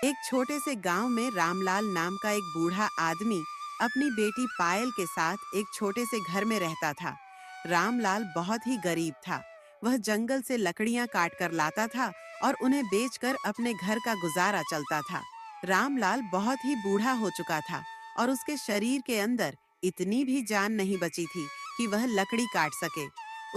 एक छोटे से गांव में रामलाल नाम का एक बूढ़ा आदमी अपनी बेटी पायल के साथ एक छोटे से घर में रहता था। रामलाल बहुत ही गरीब था। वह जंगल से लकड़ियां काट कर लाता था और उन्हें बेचकर अपने घर का गुजारा चलता था। रामलाल बहुत ही बूढ़ा हो चुका था और उसके शरीर के अंदर इतनी भी जान नहीं बची थी कि वह लकड़ी काट सके।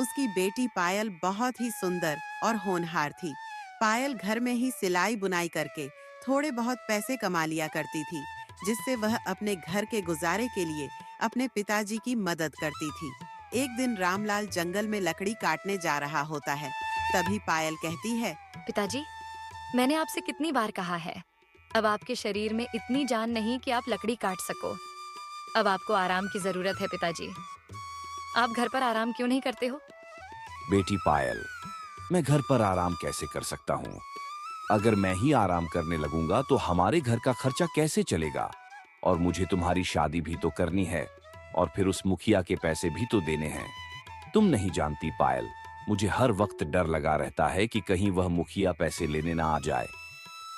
उसकी बेटी पायल बहुत ही सुंदर और होनहार थी। पायल घर में ही सिलाई बुनाई करके थोड़े बहुत पैसे कमा लिया करती थी, जिससे वह अपने घर के गुजारे के लिए अपने पिताजी की मदद करती थी। एक दिन रामलाल जंगल में लकड़ी काटने जा रहा होता है। तभी पायल कहती है, पिताजी, मैंने आपसे कितनी बार कहा है, अब आपके शरीर में इतनी जान नहीं कि आप लकड़ी काट सको। अब आपको आराम की जरूरत है पिताजी। आप घर पर आराम क्यों नहीं करते हो? बेटी पायल, मैं घर पर आराम कैसे कर सकता हूँ? अगर मैं ही आराम करने लगूंगा तो हमारे घर का खर्चा कैसे चलेगा? और मुझे तुम्हारी शादी भी तो करनी है और फिर उस मुखिया के पैसे भी तो देने हैं। तुम नहीं जानती पायल, मुझे हर वक्त डर लगा रहता है कि कहीं वह मुखिया पैसे लेने ना आ जाए।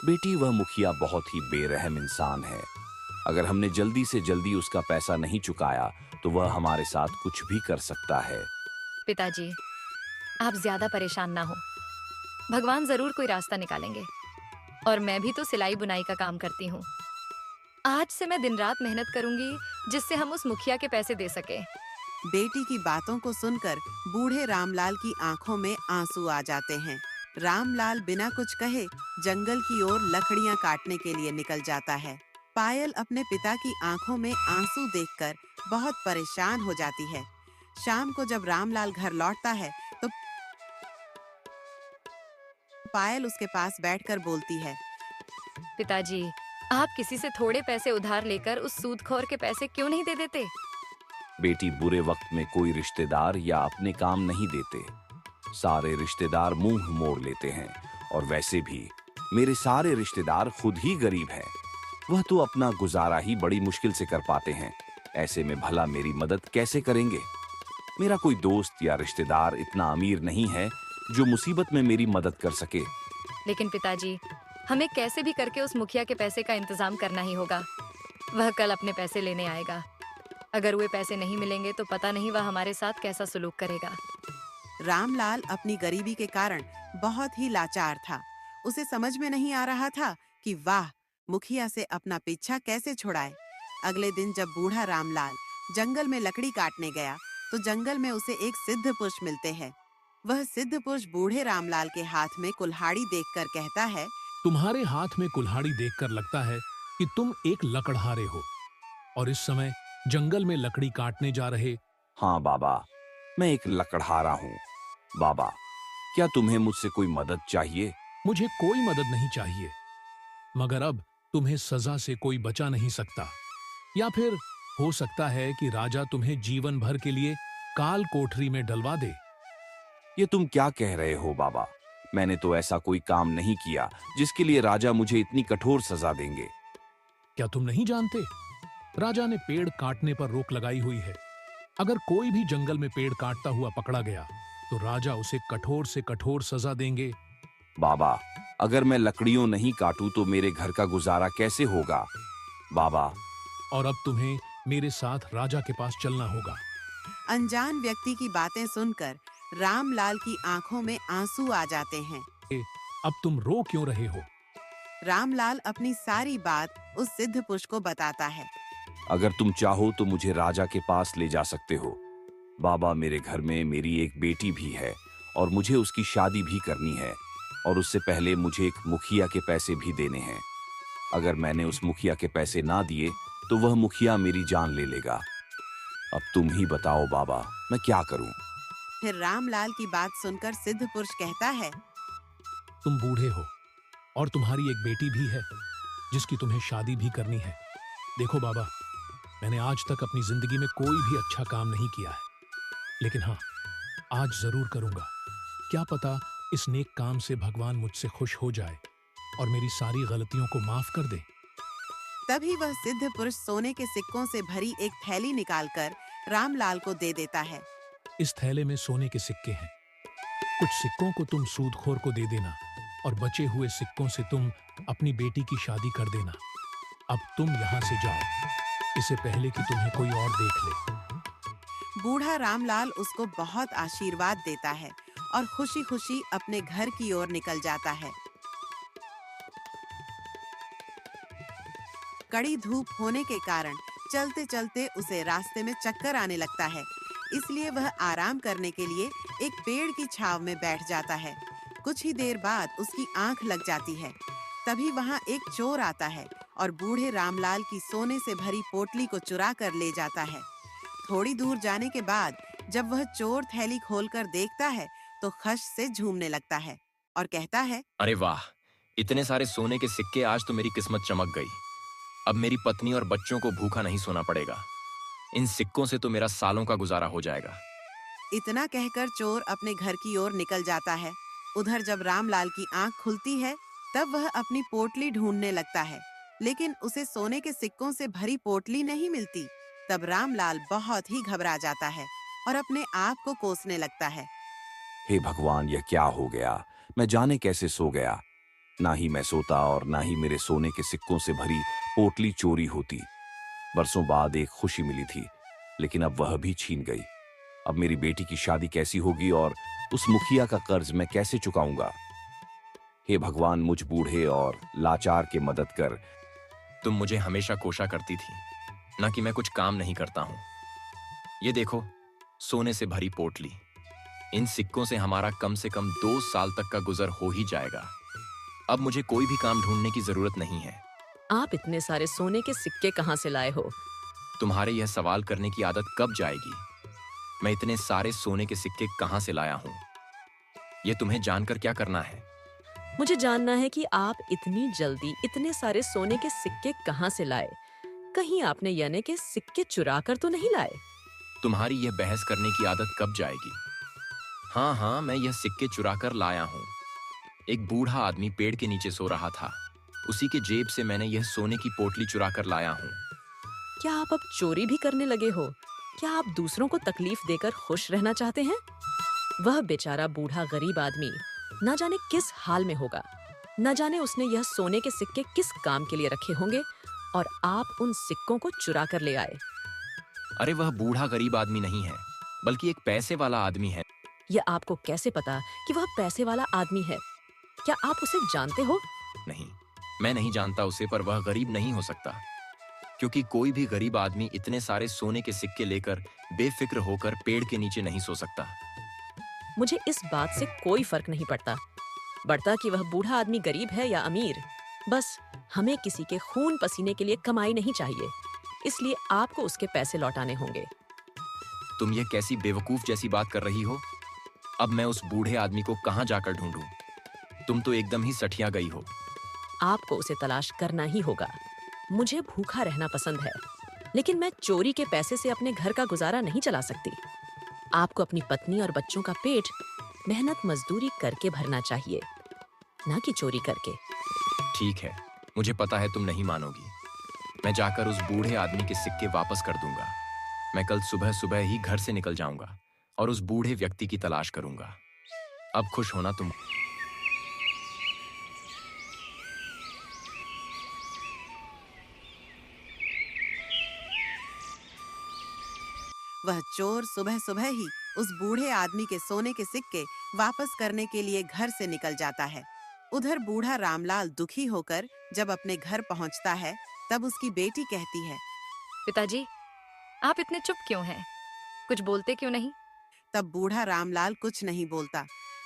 बेटी, वह मुखिया बहुत ही बेरहम इंसान है। अगर हमने जल्दी से जल्दी उसका पैसा नहीं चुकाया तो वह हमारे साथ कुछ भी कर सकता है। पिताजी, आप ज्यादा परेशान ना हो। भगवान जरूर कोई रास्ता निकालेंगे। और मैं भी तो सिलाई बुनाई का काम करती हूँ। आज से मैं दिन रात मेहनत करूंगी, जिससे हम उस मुखिया के पैसे दे सके। बेटी की बातों को सुनकर बूढ़े रामलाल की आंखों में आंसू आ जाते हैं। रामलाल बिना कुछ कहे जंगल की ओर लकड़ियां काटने के लिए निकल जाता है। पायल अपने पिता की आंखों में आंसू देखकर बहुत परेशान हो जाती है। शाम को जब रामलाल घर लौटता है तो पायल उसके पास बैठकर बोलती है, पिताजी, आप किसी से थोड़े पैसे उधार लेकर उस सूदखोर के पैसे क्यों नहीं दे देते? बेटी, बुरे वक्त में कोई रिश्तेदार या अपने काम नहीं देते। सारे रिश्तेदार मुंह मोड़ लेते हैं। और वैसे भी मेरे सारे रिश्तेदार खुद ही गरीब हैं। वह तो अपना गुजारा ही बड़ी मुश्किल से कर पाते हैं। ऐसे में भला मेरी मदद कैसे करेंगे? मेरा कोई दोस्त या रिश्तेदार इतना अमीर नहीं है जो मुसीबत में मेरी मदद कर सके। लेकिन पिताजी, हमें कैसे भी करके उस मुखिया के पैसे का इंतजाम करना ही होगा। वह कल अपने पैसे लेने आएगा। अगर वे पैसे नहीं मिलेंगे तो पता नहीं वह हमारे साथ कैसा सलूक करेगा। रामलाल अपनी गरीबी के कारण बहुत ही लाचार था। उसे समझ में नहीं आ रहा था कि वाह, मुखिया से अपना पीछा कैसे छुड़ाए। अगले दिन जब बूढ़ा रामलाल जंगल में लकड़ी काटने गया तो जंगल में उसे एक सिद्ध पुरुष मिलते हैं। वह सिद्ध पुरुष बूढ़े रामलाल के हाथ में कुल्हाड़ी देखकर कहता है, तुम्हारे हाथ में कुल्हाड़ी देखकर लगता है कि तुम एक लकड़हारे हो और इस समय जंगल में लकड़ी काटने जा रहे। हाँ बाबा, मैं एक लकड़हारा हूँ। बाबा, क्या तुम्हें मुझसे कोई मदद चाहिए? मुझे कोई मदद नहीं चाहिए, मगर अब तुम्हें सजा से कोई बचा नहीं सकता। या फिर हो सकता है कि राजा तुम्हें जीवन भर के लिए काल कोठरी में डलवा दे। ये तुम क्या कह रहे हो बाबा? मैंने तो ऐसा कोई काम नहीं किया जिसके लिए राजा मुझे इतनी कठोर सजा देंगे। क्या तुम नहीं जानते? राजा ने पेड़ काटने पर रोक लगाई हुई है। अगर कोई भी जंगल में पेड़ काटता हुआ पकड़ा गया तो राजा उसे कठोर से कठोर सजा देंगे। बाबा, अगर मैं लकड़ियों नहीं काटूं तो मेरे घर का गुजारा कैसे होगा? बाबा, और अब तुम्हें मेरे साथ राजा के पास चलना होगा। अनजान व्यक्ति की बातें सुनकर रामलाल की आंखों में आंसू आ जाते हैं। अब तुम रो क्यों रहे हो? रामलाल अपनी सारी बात उस सिद्ध पुरुष को बताता है। अगर तुम चाहो तो मुझे राजा के पास ले जा सकते हो। बाबा, मेरे घर में मेरी एक बेटी भी है और मुझे उसकी शादी भी करनी है और उससे पहले मुझे एक मुखिया के पैसे भी देने हैं। अगर मैंने उस मुखिया के पैसे ना दिए तो वह मुखिया मेरी जान ले लेगा। अब तुम ही बताओ बाबा, मैं क्या करूं? फिर रामलाल की बात सुनकर सिद्ध पुरुष कहता है, तुम बूढ़े हो और तुम्हारी एक बेटी भी है जिसकी तुम्हें शादी भी करनी है। देखो बाबा, मैंने आज तक अपनी जिंदगी में कोई भी अच्छा काम नहीं किया है, लेकिन हाँ, आज जरूर करूंगा। क्या पता इस नेक काम से भगवान मुझसे खुश हो जाए और मेरी सारी गलतियों को माफ कर दे। तभी वह सिद्ध पुरुष सोने के सिक्कों से भरी एक थैली निकालकर रामलाल को दे देता है। इस थैले में सोने के सिक्के हैं। कुछ सिक्कों को तुम सूदखोर को दे देना और बचे हुए सिक्कों से तुम अपनी बेटी की शादी कर देना। अब तुम यहाँ से जाओ, इससे पहले कि तुम्हें कोई और देख ले। बूढ़ा रामलाल उसको बहुत आशीर्वाद देता है और खुशी-खुशी अपने घर की ओर निकल जाता है। कड़ी धूप होने के कारण चलते-चलते उसे रास्ते में चक्कर आने लगता है, इसलिए वह आराम करने के लिए एक पेड़ की छांव में बैठ जाता है। कुछ ही देर बाद उसकी आंख लग जाती है। तभी वहां एक चोर आता है और बूढ़े रामलाल की सोने से भरी पोटली को चुरा कर ले जाता है। थोड़ी दूर जाने के बाद जब वह चोर थैली खोलकर देखता है तो खश से झूमने लगता है और कहता है, अरे वाह, इतने सारे सोने के सिक्के, आज तो मेरी किस्मत चमक गई। अब मेरी पत्नी और बच्चों को भूखा नहीं सोना पड़ेगा। इन सिक्कों से तो मेरा सालों का गुजारा हो जाएगा। इतना कहकर चोर अपने घर की ओर निकल जाता है। उधर जब रामलाल की आंख खुलती है तब वह अपनी पोटली ढूंढने लगता है, लेकिन उसे सोने के सिक्कों से भरी पोटली नहीं मिलती। तब रामलाल बहुत ही घबरा जाता है और अपने आप को कोसने लगता है। हे भगवान, यह क्या हो गया? मैं जाने कैसे सो गया। ना ही मैं सोता और ना ही मेरे सोने के सिक्कों से भरी पोटली चोरी होती। बरसों बाद एक खुशी मिली थी, लेकिन अब वह भी छीन गई। अब मेरी बेटी की शादी कैसी होगी और उस मुखिया का कर्ज मैं कैसे चुकाऊंगा? हे भगवान, मुझ बूढ़े और लाचार के मदद कर। तुम मुझे हमेशा कोशा करती थी, ना कि मैं कुछ काम नहीं करता हूँ। ये देखो, सोने से भरी पोटली। इन सिक्कों से हमारा कम से कम 2 साल तक का गुजर हो ही जाएगा। अब मुझे कोई भी काम ढूंढने की जरूरत नहीं है। आप इतने सारे सोने के सिक्के कहाँ से लाए हो? तुम्हारे यह सवाल करने की आदत कब जाएगी? मैं इतने सारे सोने के सिक्के कहाँ से लाया हूँ, ये तुम्हें जानकर क्या करना है? मुझे जानना है कि आप इतनी जल्दी इतने सारे सोने के सिक्के कहाँ से लाए। कहीं आपने यानी के सिक्के चुरा कर तो नहीं लाए? तुम्हारी यह बहस करने की आदत कब जाएगी? हाँ, मैं यह सिक्के चुरा कर लाया हूँ। एक बूढ़ा आदमी पेड़ के नीचे सो रहा था, उसी के जेब से मैंने यह सोने की पोटली चुरा कर लाया हूँ। क्या आप अब चोरी भी करने लगे हो? क्या आप दूसरों को तकलीफ देकर खुश रहना चाहते हैं? वह बेचारा बूढ़ा गरीब आदमी न जाने किस हाल में होगा, न जाने उसने यह सोने के सिक्के किस काम के लिए रखे होंगे और आप उन सिक्कों को चुरा कर ले आए। अरे वह बूढ़ा गरीब आदमी नहीं है, बल्कि एक पैसे वाला आदमी है। यह आपको कैसे पता कि वह पैसे वाला आदमी है? क्या आप उसे जानते हो? नहीं, मैं नहीं जानता उसे, पर वह गरीब नहीं हो सकता, क्योंकि कोई भी गरीब आदमी इतने सारे सोने के सिक्के लेकर बेफिक्र होकर पेड़ के नीचे नहीं सो सकता। मुझे इस बात से कोई फर्क नहीं पड़ता कि वह बूढ़ा आदमी गरीब है या अमीर। बस हमें किसी के खून पसीने के लिए कमाई नहीं चाहिए, इसलिए आपको उसके पैसे लौटाने होंगे। तुम ये कैसी बेवकूफ जैसी बात कर रही हो? अब मैं उस बूढ़े आदमी को कहाँ जाकर ढूंढूं? तुम तो एकदम ही सठिया गई हो। आपको उसे तलाश करना ही होगा। मुझे भूखा रहना पसंद है, लेकिन मैं चोरी के पैसे से अपने घर का गुजारा नहीं चला सकती। आपको अपनी पत्नी और बच्चों का पेट मेहनत मजदूरी करके भरना चाहिए, ना कि चोरी करके। ठीक है, मुझे पता है तुम नहीं मानोगी। मैं जाकर उस बूढ़े आदमी के सिक्के वापस कर दूंगा। मैं कल सुबह सुबह ही घर से निकल जाऊंगा और उस बूढ़े व्यक्ति की तलाश करूंगा। अब खुश होना तुम। वह चोर सुबह सुबह ही उस बूढ़े आदमी के सोने के सिक्के वापस करने के लिए घर से निकल जाता है। उधर बूढ़ा रामलाल दुखी होकर जब अपने घर पहुंचता है तब उसकी बेटी कहती है, पिताजी, आप इतने चुप क्यों हैं? कुछ बोलते क्यों नहीं? तब बूढ़ा रामलाल कुछ नहीं बोलता।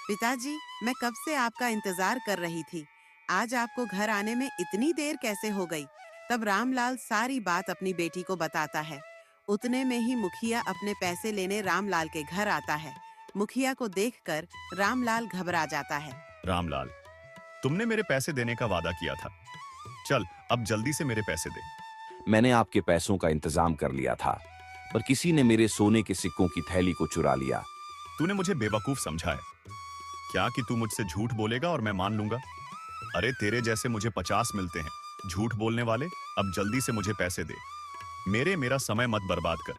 पिताजी, मैं कब से आपका इंतजार कर रही थी। आज आपको घर आने में इतनी देर कैसे हो गई? तब रामलाल सारी बात अपनी बेटी को बताता है। उतने में ही मुखिया अपने पैसे लेने रामलाल के घर आता है। मुखिया को देखकर रामलाल घबरा जाता है। रामलाल, तुमने मेरे पैसे देने का वादा किया था। चल, अब जल्दी से मेरे पैसे दे। मैंने आपके पैसों का इंतजाम कर लिया था, पर किसी ने मेरे सोने के सिक्कों की थैली को चुरा लिया। तूने मुझे बेवकूफ समझा है क्या कि तू मुझसे झूठ बोलेगा और मैं मान लूंगा? अरे तेरे जैसे मुझे 50 मिलते हैं झूठ बोलने वाले। अब जल्दी से मुझे पैसे दे। मेरा समय मत बर्बाद कर।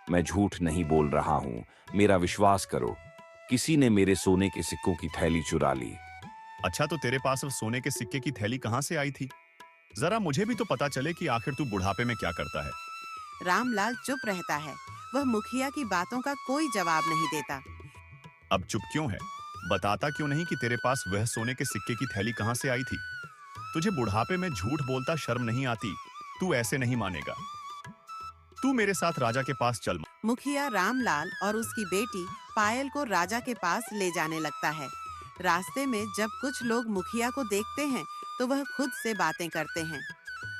मैं झूठ नहीं बोल रहा हूँ, मेरा विश्वास करो। किसी ने मेरे सोने के सिक्कों की थैली चुरा ली। अच्छा, तो तेरे पास वो सोने के सिक्के की थैली कहाँ से आई थी? जरा मुझे भी तो पता चले कि आखिर तू बुढ़ापे में क्या करता है। रामलाल चुप रहता है। वह मुखिया की बातों का कोई जवाब नहीं देता। अब चुप क्यों है? बताता क्यों नहीं कि तेरे पास वह सोने के सिक्के की थैली कहाँ से आई थी? तुझे बुढ़ापे में झूठ बोलता शर्म नहीं आती? तू ऐसे नहीं मानेगा। तू मेरे साथ राजा के पास चल। मुखिया रामलाल और उसकी बेटी पायल को राजा के पास ले जाने लगता है। रास्ते में जब कुछ लोग मुखिया को देखते हैं तो वह खुद से बातें करते हैं।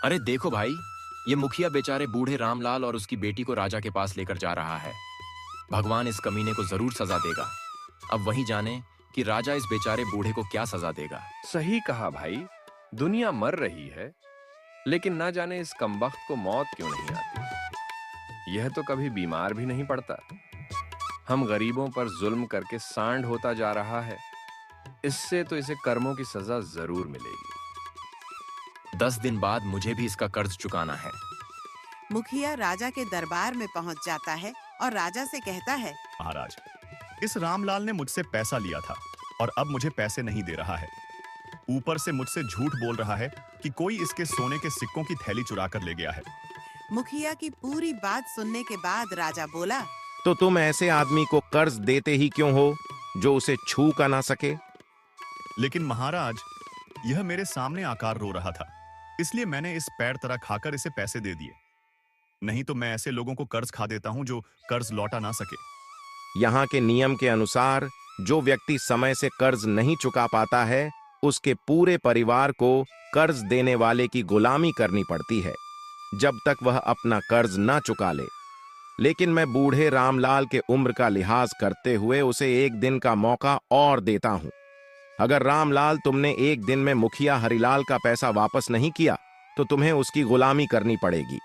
अरे देखो भाई, ये मुखिया बेचारे बूढ़े रामलाल और उसकी बेटी को राजा के पास लेकर जा रहा है। भगवान इस कमीने को जरूर सजा देगा। अब वही जाने कि राजा इस बेचारे बूढ़े को क्या सजा देगा। सही कहा भाई, दुनिया मर रही है, लेकिन ना जाने इस कमबख्त को मौत क्यों नहीं आती। यह तो कभी बीमार भी नहीं पड़ता। हम गरीबों पर जुल्म करके सांड होता जा रहा है। इससे तो इसे कर्मों की सजा जरूर मिलेगी। 10 दिन बाद मुझे भी इसका कर्ज चुकाना है। मुखिया राजा के दरबार में पहुंच जाता है और राजा से कहता है, महाराज, इस रामलाल ने मुझसे पैसा लिया था और अब मुझे पैसे नहीं दे रहा है। ऊपर से मुझसे झूठ बोल रहा है कि कोई इसके सोने के सिक्कों की थैली चुरा कर ले गया है। मुखिया की पूरी बात सुनने के बाद राजा बोला, तो तुम ऐसे आदमी को कर्ज देते ही क्यों हो जो उसे छू का ना सके? लेकिन महाराज, यह मेरे सामने आकार रो रहा था, इसलिए मैंने इस पैर तरह खाकर इसे पैसे दे दिए। नहीं तो मैं ऐसे लोगों को कर्ज खा देता हूं जो कर्ज लौटा ना सके। यहाँ के नियम के अनुसार जो व्यक्ति समय से कर्ज नहीं चुका पाता है, उसके पूरे परिवार को कर्ज देने वाले की गुलामी करनी पड़ती है जब तक वह अपना कर्ज ना चुका ले। लेकिन मैं बूढ़े रामलाल के उम्र का लिहाज करते हुए उसे एक दिन का मौका और देता हूं। अगर रामलाल तुमने एक दिन में मुखिया हरिलाल का पैसा वापस नहीं किया तो तुम्हें उसकी गुलामी करनी पड़ेगी।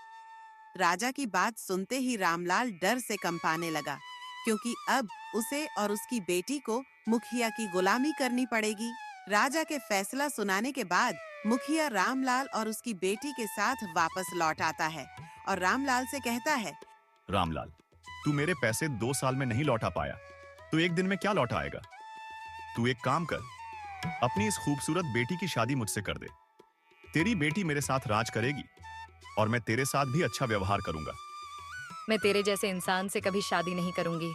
राजा की बात सुनते ही रामलाल डर से कंपाने लगा, क्योंकि अब उसे और उसकी बेटी को मुखिया की गुलामी करनी पड़ेगी। राजा के फैसला सुनाने के बाद मुखिया रामलाल और उसकी बेटी के साथ वापस लौट आता है और रामलाल से कहता है, रामलाल, तू मेरे पैसे 2 साल में नहीं लौटा पाया, तो एक दिन में क्या लौटा आएगा? तू एक काम कर, अपनी इस खूबसूरत बेटी की शादी मुझसे कर दे। तेरी बेटी मेरे साथ राज करेगी और मैं तेरे साथ भी अच्छा व्यवहार करूंगा। मैं तेरे जैसे इंसान से कभी शादी नहीं करूंगी।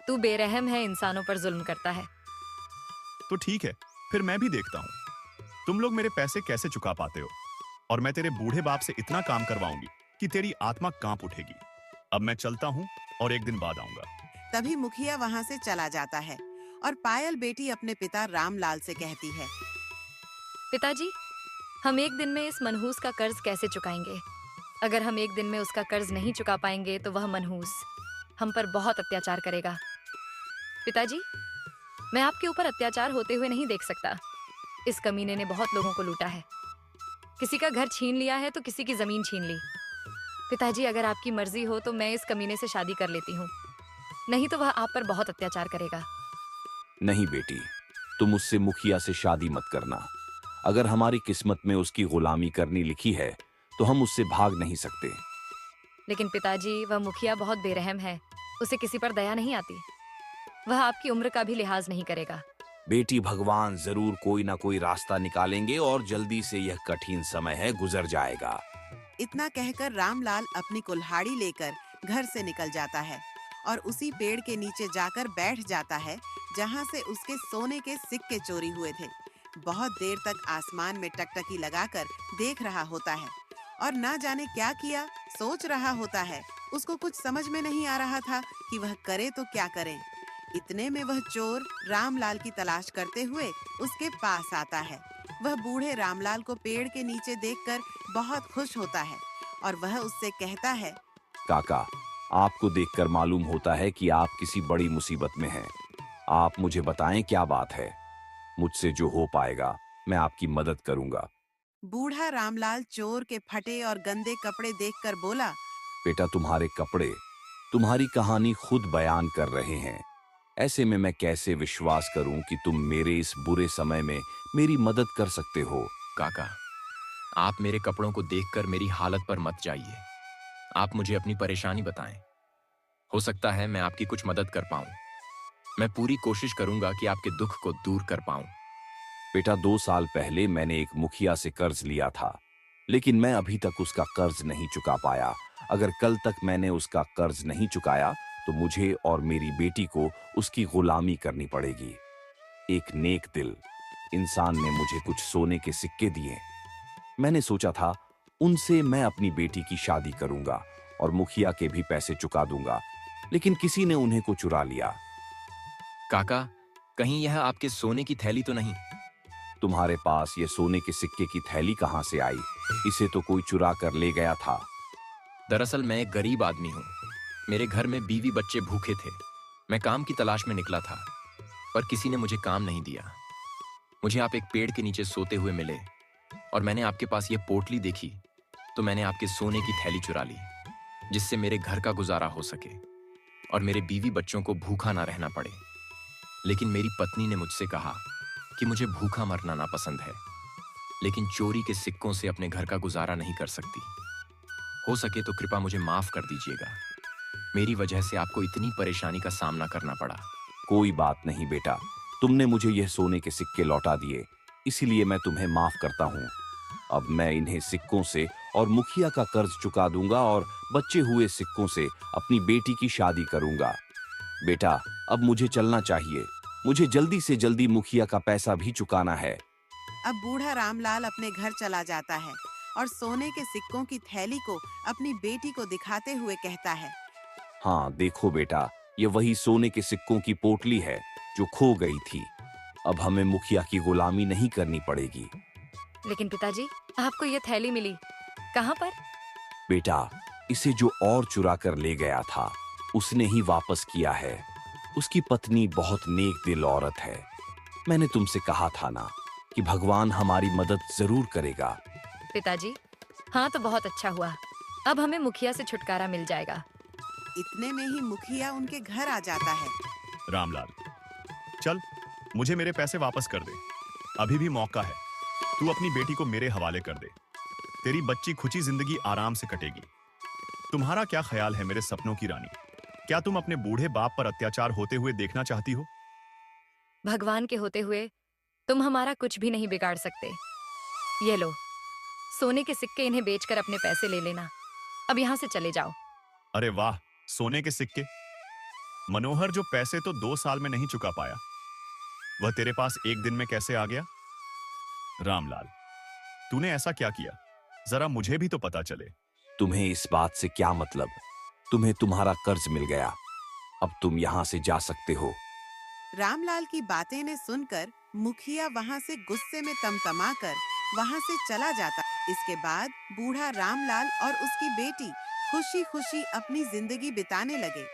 तू बेरहम है, इंसानों पर जुल्म करता है। तो ठीक है, फिर मैं भी देखता हूँ तुम लोग मेरे पैसे कैसे चुका पाते हो, और मैं तेरे बूढ़े बाप से इतना काम करवाऊंगी कि तेरी आत्मा कांप उठेगी। अब मैं चलता हूँ और एक दिन बाद आऊंगा। तभी मुखिया वहां से चला जाता है और पायल बेटी अपने पिता रामलाल से कहती है, पिताजी, हम एक दिन में इस मनहूस का कर्ज कैसे चुकाएंगे? अगर हम एक दिन में उसका कर्ज नहीं चुका पाएंगे तो वह मनहूस हम पर बहुत अत्याचार करेगा। पिताजी, मैं आपके ऊपर अत्याचार होते हुए नहीं देख सकता। इस कमीने ने बहुत लोगों को लूटा है। किसी का घर छीन लिया है तो किसी की जमीन छीन ली। पिताजी, अगर आपकी मर्जी हो तो मैं इस कमीने से शादी कर लेती हूँ, नहीं तो वह आप पर बहुत अत्याचार करेगा। नहीं बेटी, तुम उससे मुखिया से शादी मत करना। अगर हमारी किस्मत में उसकी गुलामी करनी लिखी है तो हम उससे भाग नहीं सकते। लेकिन पिताजी, वह मुखिया बहुत बेरहम है। उसे किसी पर दया नहीं आती। वह आपकी उम्र का भी लिहाज नहीं करेगा। बेटी, भगवान जरूर कोई ना कोई रास्ता निकालेंगे और जल्दी से यह कठिन समय है गुजर जाएगा। इतना कहकर रामलाल अपनी कुल्हाड़ी लेकर घर से निकल जाता है और उसी पेड़ के नीचे जाकर बैठ जाता है जहां से उसके सोने के सिक्के चोरी हुए थे। बहुत देर तक आसमान में टकटकी लगाकर देख रहा होता है और ना जाने क्या किया सोच रहा होता है। उसको कुछ समझ में नहीं आ रहा था कि वह करे तो क्या करे। इतने में वह चोर रामलाल की तलाश करते हुए उसके पास आता है। वह बूढ़े रामलाल को पेड़ के नीचे देखकर बहुत खुश होता है और वह उससे कहता है, काका, आपको देखकर मालूम होता है कि आप किसी बड़ी मुसीबत में हैं। आप मुझे बताएं क्या बात है। मुझसे जो हो पाएगा मैं आपकी मदद करूंगा। बूढ़ा रामलाल चोर के फटे और गंदे कपड़े देखकर बोला, बेटा, तुम्हारे कपड़े तुम्हारी कहानी खुद बयान कर रहे हैं। ऐसे में मैं कैसे विश्वास करूं कि तुम मेरे इस बुरे समय में मेरी मदद कर सकते हो। काका, आप मेरे कपड़ों को देखकर मेरी हालत पर मत जाइए। आप मुझे अपनी परेशानी बताएं। हो सकता है मैं आपकी कुछ मदद कर पाऊं। मैं पूरी कोशिश करूंगा कि आपके दुख को दूर कर पाऊं। बेटा 2 साल पहले मैंने एक मुखिया से कर्ज लिया था, लेकिन मैं अभी तक उसका कर्ज नहीं चुका पाया। अगर कल तक मैंने उसका कर्ज नहीं चुकाया तो मुझे और मेरी बेटी को उसकी गुलामी करनी पड़ेगी। एक नेक दिल इंसान ने मुझे कुछ सोने के सिक्के दिए। मैंने सोचा था उनसे मैं अपनी बेटी की शादी करूंगा और मुखिया के भी पैसे चुका दूंगा, लेकिन किसी ने उन्हें को चुरा लिया। काका, कहीं यह आपके सोने की थैली तो नहीं? तुम्हारे पास ये सोने के सिक्के की थैली कहां से आई? इसे तो कोई चुरा कर ले गया था। दरअसल मैं एक गरीब आदमी हूँ। मेरे घर में बीवी बच्चे भूखे थे। मैं काम की तलाश में निकला था, पर किसी ने मुझे काम नहीं दिया। मुझे आप एक पेड़ के नीचे सोते हुए मिले और मैंने आपके पास ये पोटली देखी, तो मैंने आपके सोने की थैली चुरा ली, जिससे मेरे घर का गुजारा हो सके और मेरे बीवी बच्चों को भूखा ना रहना पड़े। लेकिन मेरी पत्नी ने मुझसे कहा कि मुझे भूखा मरना नापसंद है, लेकिन चोरी के सिक्कों से अपने घर का गुजारा नहीं कर सकती। हो सके तो कृपया मुझे माफ कर दीजिएगा। मेरी वजह से आपको इतनी परेशानी का सामना करना पड़ा। कोई बात नहीं बेटा, तुमने मुझे यह सोने के सिक्के लौटा दिए, इसीलिए मैं तुम्हें माफ करता हूँ। अब मैं इन्हें सिक्कों से और मुखिया का कर्ज चुका दूंगा और बचे हुए सिक्कों से अपनी बेटी की शादी करूंगा। बेटा, अब मुझे चलना चाहिए। मुझे जल्दी से जल्दी मुखिया का पैसा भी चुकाना है। अब बूढ़ा रामलाल अपने घर चला जाता है और सोने के सिक्कों की थैली को अपनी बेटी को दिखाते हुए कहता है, हाँ देखो बेटा, ये वही सोने के सिक्कों की पोटली है जो खो गई थी। अब हमें मुखिया की गुलामी नहीं करनी पड़ेगी। लेकिन पिताजी, आपको ये थैली मिली कहाँ पर? बेटा, इसे जो और चुरा कर ले गया था उसने ही वापस किया है। उसकी पत्नी बहुत नेक दिल औरत है। मैंने तुमसे कहा था ना कि भगवान हमारी मदद जरूर करेगा। पिताजी, हाँ तो बहुत अच्छा हुआ। अब हमें मुखिया से छुटकारा मिल जाएगा। इतने में ही मुखिया उनके घर आ जाता है। रामलाल, चल मुझे मेरे पैसे वापस कर दे। अभी भी मौका है। तू अपनी बेटी को मेरे हवाले कर दे। तेरी बच्ची खुशी जिंदगी आराम से कटेगी। तुम्हारा क्या ख्याल है मेरे सपनों की रानी? क्या तुम अपने बूढ़े बाप पर अत्याचार होते हुए देखना चाहती हो? भगवान के होते हुए तुम हमारा कुछ भी नहीं बिगाड़ सकते। ये लो, सोने के सिक्के, इन्हें बेचकर अपने पैसे ले लेना। अब यहाँ से चले जाओ। अरे वाह, सोने के सिक्के! मनोहर जो पैसे तो 2 साल में नहीं चुका पाया, वह तेरे पास एक दिन में कैसे आ गया? रामलाल, तूने ऐसा क्या किया? जरा मुझे भी तो पता चले। तुम्हें इस बात से क्या मतलब? तुम्हें तुम्हारा कर्ज मिल गया। अब तुम यहाँ से जा सकते हो। रामलाल की बातें ने सुनकर मुखिया वहाँ से गुस्से में तमतमाकर वहाँ से चला जाता। इसके बाद बूढ़ा रामलाल और उसकी बेटी खुशी खुशी अपनी जिंदगी बिताने लगे।